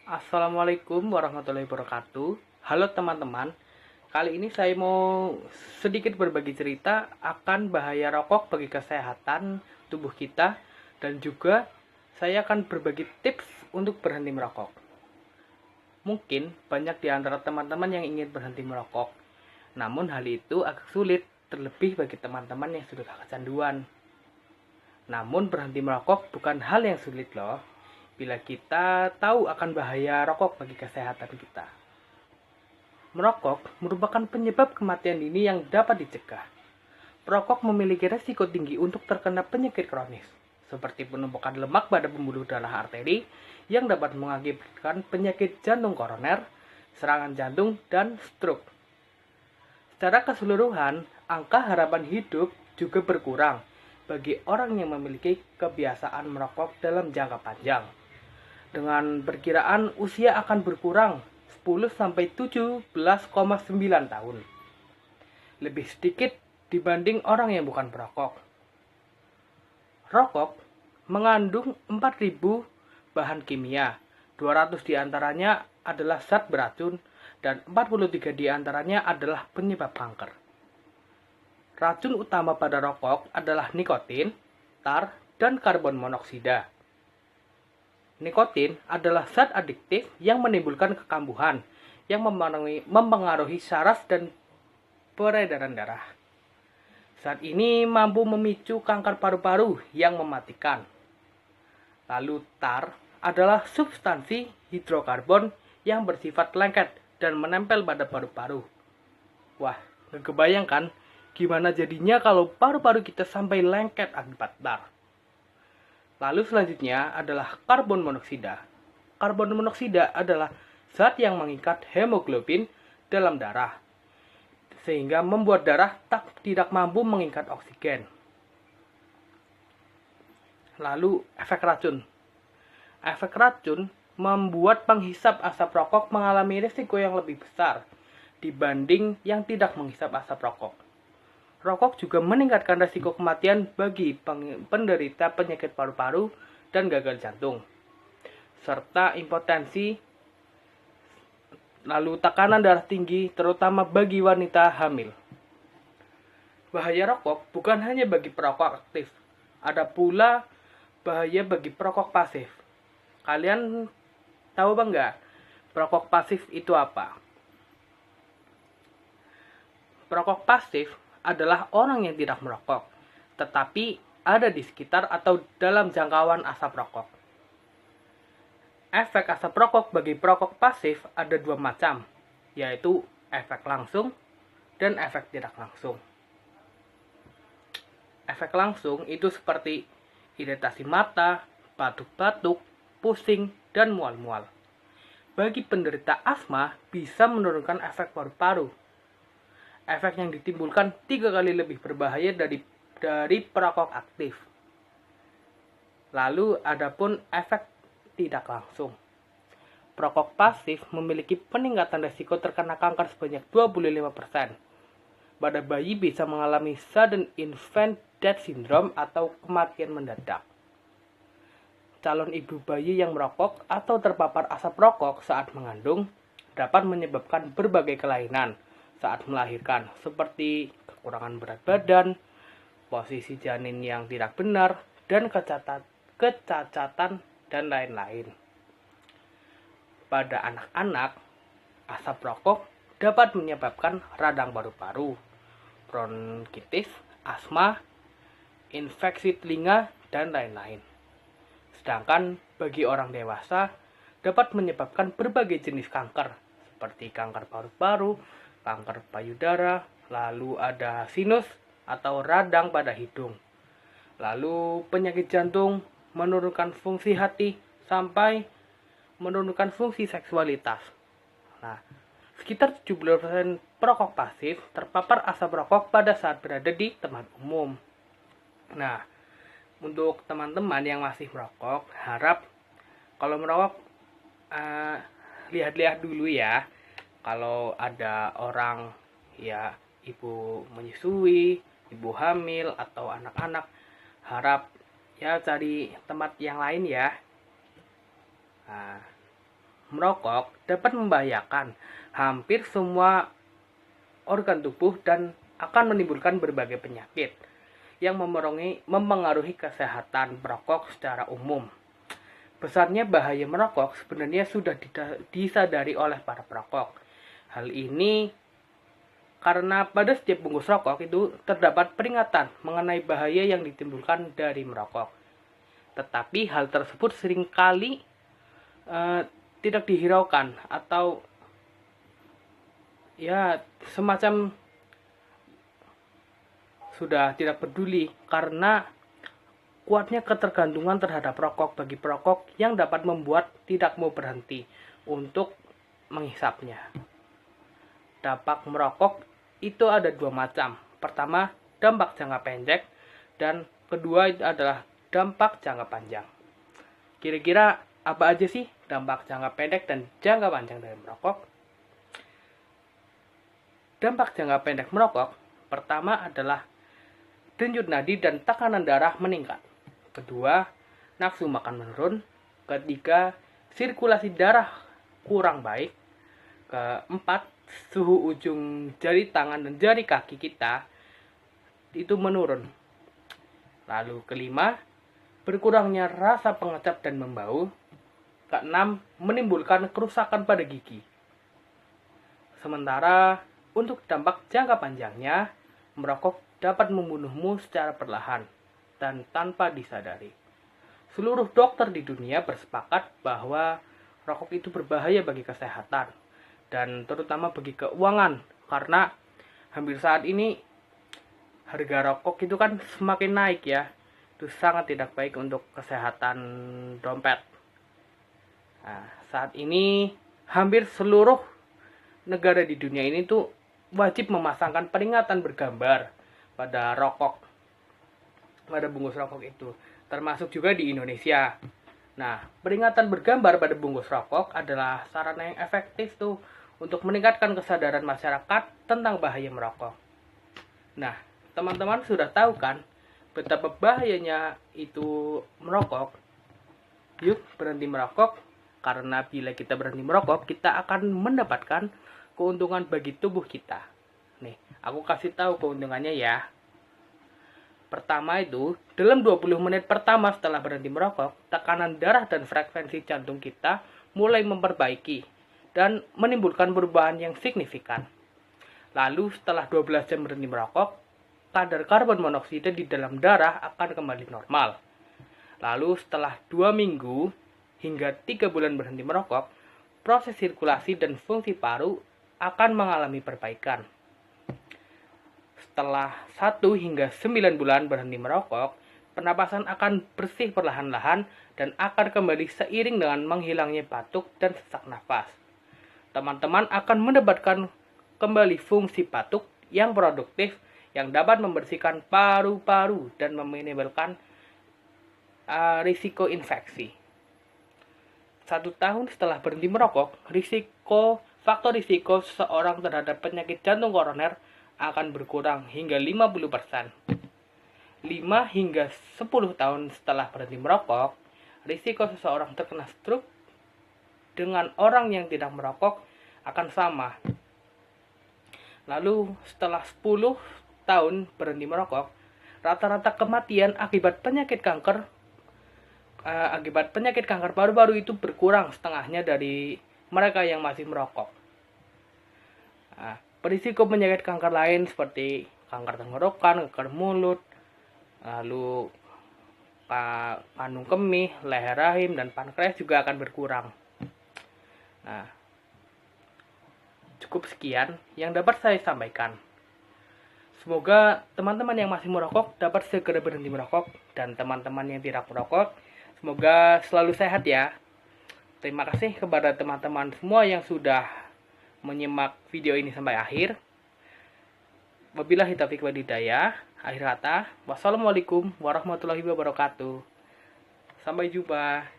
Assalamualaikum warahmatullahi wabarakatuh. Halo teman-teman, kali ini saya mau sedikit berbagi cerita akan bahaya rokok bagi kesehatan tubuh kita, dan juga saya akan berbagi tips untuk berhenti merokok. Mungkin banyak di antara teman-teman yang ingin berhenti merokok, namun hal itu agak sulit, terlebih bagi teman-teman yang sudah kecanduan. Namun berhenti merokok bukan hal yang sulit loh, bila kita tahu akan bahaya rokok bagi kesehatan kita. Merokok merupakan penyebab kematian dini yang dapat dicegah. Perokok memiliki resiko tinggi untuk terkena penyakit kronis, seperti penumpukan lemak pada pembuluh darah arteri yang dapat mengakibatkan penyakit jantung koroner, serangan jantung, dan stroke. Secara keseluruhan, angka harapan hidup juga berkurang bagi orang yang memiliki kebiasaan merokok dalam jangka panjang. Dengan perkiraan usia akan berkurang 10-17,9 tahun. Lebih sedikit dibanding orang yang bukan perokok. Rokok mengandung 4.000 bahan kimia, 200 diantaranya adalah zat beracun, dan 43 diantaranya adalah penyebab kanker. Racun utama pada rokok adalah nikotin, tar, dan karbon monoksida. Nikotin adalah zat adiktif yang menimbulkan kekambuhan, yang mempengaruhi saraf dan peredaran darah. Zat ini mampu memicu kanker paru-paru yang mematikan. Lalu tar adalah substansi hidrokarbon yang bersifat lengket dan menempel pada paru-paru. Wah, nggak kebayang kan gimana jadinya kalau paru-paru kita sampai lengket akibat tar. Lalu selanjutnya adalah karbon monoksida. Karbon monoksida adalah zat yang mengikat hemoglobin dalam darah, sehingga membuat darah tidak mampu mengikat oksigen. Lalu efek racun. Efek racun membuat penghisap asap rokok mengalami risiko yang lebih besar dibanding yang tidak menghisap asap rokok. Rokok juga meningkatkan risiko kematian bagi penderita penyakit paru-paru dan gagal jantung, serta impotensi, lalu tekanan darah tinggi, terutama bagi wanita hamil. Bahaya rokok bukan hanya bagi perokok aktif, ada pula bahaya bagi perokok pasif. Kalian tahu nggak perokok pasif itu apa? Perokok pasif adalah orang yang tidak merokok, tetapi ada di sekitar atau dalam jangkauan asap rokok. Efek asap rokok bagi perokok pasif ada dua macam, yaitu efek langsung dan efek tidak langsung. Efek langsung itu seperti iritasi mata, batuk-batuk, pusing, dan mual-mual. Bagi penderita asma bisa menurunkan efek paru-paru. Efek yang ditimbulkan 3 kali lebih berbahaya dari perokok aktif. Lalu adapun efek tidak langsung. Perokok pasif memiliki peningkatan risiko terkena kanker sebanyak 25%. Pada bayi bisa mengalami sudden infant death syndrome atau kematian mendadak. Calon ibu bayi yang merokok atau terpapar asap rokok saat mengandung dapat menyebabkan berbagai kelainan saat melahirkan, seperti kekurangan berat badan, posisi janin yang tidak benar, dan kecacatan, dan lain-lain. Pada anak-anak, asap rokok dapat menyebabkan radang paru-paru, bronkitis, asma, infeksi telinga, dan lain-lain. Sedangkan bagi orang dewasa dapat menyebabkan berbagai jenis kanker, seperti kanker paru-paru, kanker payudara, lalu ada sinus atau radang pada hidung, lalu penyakit jantung, menurunkan fungsi hati, sampai menurunkan fungsi seksualitas. Nah, sekitar 70% perokok pasif terpapar asap rokok pada saat berada di tempat umum. Nah, untuk teman-teman yang masih merokok, harap kalau merokok lihat-lihat dulu ya. Kalau ada orang, ya ibu menyusui, ibu hamil, atau anak-anak, harap ya cari tempat yang lain ya. Nah, merokok dapat membahayakan hampir semua organ tubuh dan akan menimbulkan berbagai penyakit yang mempengaruhi kesehatan perokok secara umum. Besarnya bahaya merokok sebenarnya sudah disadari oleh para perokok. Hal ini karena pada setiap bungkus rokok itu terdapat peringatan mengenai bahaya yang ditimbulkan dari merokok. Tetapi hal tersebut seringkali tidak dihiraukan atau ya semacam sudah tidak peduli karena kuatnya ketergantungan terhadap rokok bagi perokok yang dapat membuat tidak mau berhenti untuk menghisapnya. Dampak merokok itu ada dua macam. Pertama, dampak jangka pendek, dan kedua itu adalah dampak jangka panjang. Kira-kira apa aja sih dampak jangka pendek dan jangka panjang dari merokok? Dampak jangka pendek merokok pertama adalah denyut nadi dan tekanan darah meningkat. Kedua, nafsu makan menurun. Ketiga, sirkulasi darah kurang baik. Keempat, suhu ujung jari tangan dan jari kaki kita itu menurun. Lalu kelima, berkurangnya rasa pengecap dan membau. Keenam, menimbulkan kerusakan pada gigi. Sementara untuk dampak jangka panjangnya, merokok dapat membunuhmu secara perlahan dan tanpa disadari. Seluruh dokter di dunia bersepakat bahwa rokok itu berbahaya bagi kesehatan dan terutama bagi keuangan, karena hampir saat ini harga rokok itu kan semakin naik ya. Itu sangat tidak baik untuk kesehatan dompet. Nah, saat ini hampir seluruh negara di dunia ini tuh wajib memasangkan peringatan bergambar pada rokok, pada bungkus rokok itu, termasuk juga di Indonesia. Nah, peringatan bergambar pada bungkus rokok adalah sarana yang efektif tuh untuk meningkatkan kesadaran masyarakat tentang bahaya merokok. Nah, teman-teman sudah tahu kan betapa bahayanya itu merokok? Yuk berhenti merokok, karena bila kita berhenti merokok, kita akan mendapatkan keuntungan bagi tubuh kita. Nih, aku kasih tahu keuntungannya ya. Pertama itu, dalam 20 menit pertama setelah berhenti merokok, tekanan darah dan frekuensi jantung kita mulai memperbaiki dan menimbulkan perubahan yang signifikan. Lalu setelah 12 jam berhenti merokok, kadar karbon monoksida di dalam darah akan kembali normal. Lalu setelah 2 minggu hingga 3 bulan berhenti merokok, proses sirkulasi dan fungsi paru akan mengalami perbaikan. Setelah 1 hingga 9 bulan berhenti merokok, pernapasan akan bersih perlahan-lahan dan akan kembali seiring dengan menghilangnya batuk dan sesak nafas. Teman-teman akan mendapatkan kembali fungsi batuk yang produktif yang dapat membersihkan paru-paru dan meminimalkan risiko infeksi. 1 tahun setelah berhenti merokok, faktor risiko seseorang terhadap penyakit jantung koroner akan berkurang hingga 50%. 5 hingga 10 tahun setelah berhenti merokok, risiko seseorang terkena stroke dengan orang yang tidak merokok akan sama. Lalu setelah 10 tahun berhenti merokok, rata-rata kematian akibat penyakit kanker paru-paru itu berkurang setengahnya dari mereka yang masih merokok. Berisiko penyakit kanker lain seperti kanker tenggorokan, kanker mulut, lalu kandung kemih, leher rahim, dan pankreas juga akan berkurang. Nah, cukup sekian yang dapat saya sampaikan. Semoga teman-teman yang masih merokok dapat segera berhenti merokok, dan teman-teman yang tidak merokok semoga selalu sehat ya. Terima kasih kepada teman-teman semua yang sudah menyimak video ini sampai akhir. Wabillahi taufiq wal hidayah. Akhir kata, wassalamualaikum warahmatullahi wabarakatuh. Sampai jumpa.